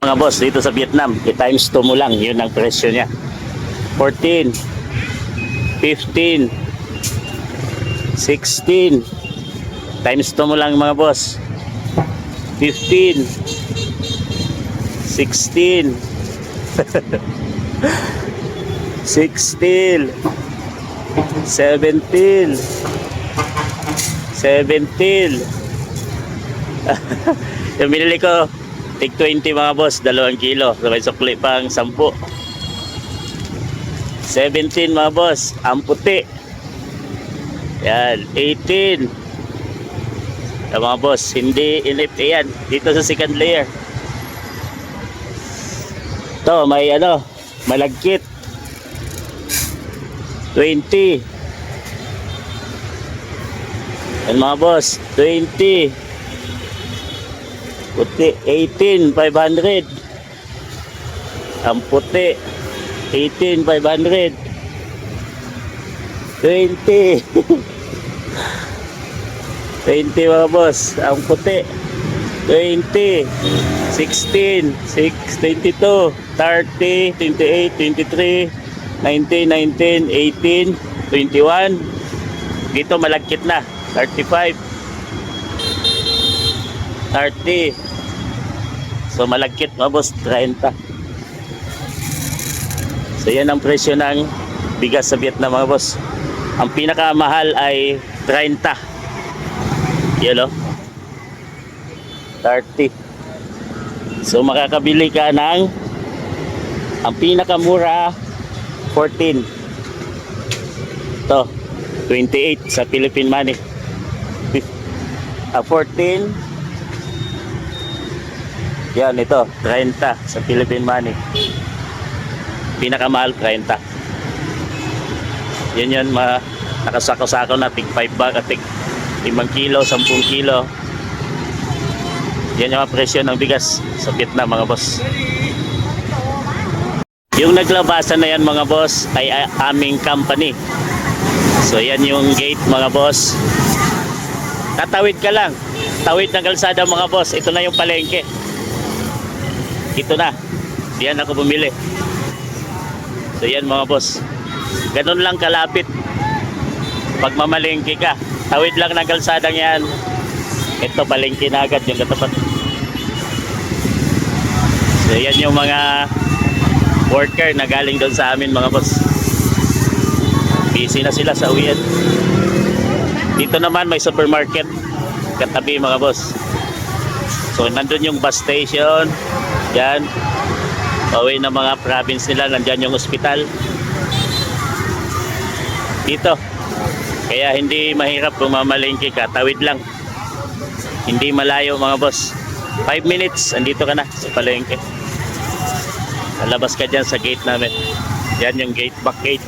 Mga boss, dito sa Vietnam, i-times 2 mo lang, yun ang presyo niya. 14, 15, 16, times 2 mo lang mga boss. 15, 16, 16, 17, 17. Yung binili ko, tig 20 mga boss, 2 kilo. So may sukli pang 10. 17 mga boss, ang puti. Yan, 18. Yan mga boss, hindi NFT yan. Dito sa second layer. Ito, may ano, malagkit. 20. Yan mga boss, 20. Puti, 18, 500. Ang puti, 18, 500. 20. 20 mga boss, ang puti. 20, 16, 6, 22, 30, 28, 23, 19, 19, 18, 21. Dito malagkit na, 35, 30. So malagkit mga boss, 30. So yan ang presyo ng bigas sa Vietnam mga boss. Ang pinakamahal ay 30. Yan o, 30. So makakabili ka ng ang pinakamura 14. Ito 28 sa Philippine money. 14. Yan ito 30 sa Philippine money. Pinakamahal 30. Yan yun, nakasako-sako na tig 5 bag at tig 5 kilo, 10 kilo. Yan yung mga presyo ng bigas sa Vietnam mga boss. Yung naglabasan na yan mga boss ay aming company. So yan yung gate mga boss. Tatawid ka lang, tawid ng kalsada mga boss. Ito na yung palengke. Ito na, yan ako bumili. So yan mga boss, ganun lang kalapit. Pag mamalengke ka, tawid lang ng kalsadang yan. Ito palengke na agad yung katapat. So yan yung mga worker na galing doon sa amin mga boss. Busy na sila sa uwian. Dito naman may supermarket katabi mga boss. So nandun yung bus station. Yan, pauwi ng mga province nila. Nandyan yung hospital dito. Kaya hindi mahirap kung mamalengke ka, tawid lang. Hindi malayo mga boss, 5 minutes andito ka na sa palengke. Lalabas ka dyan sa gate namin. Yan yung gate, back gate.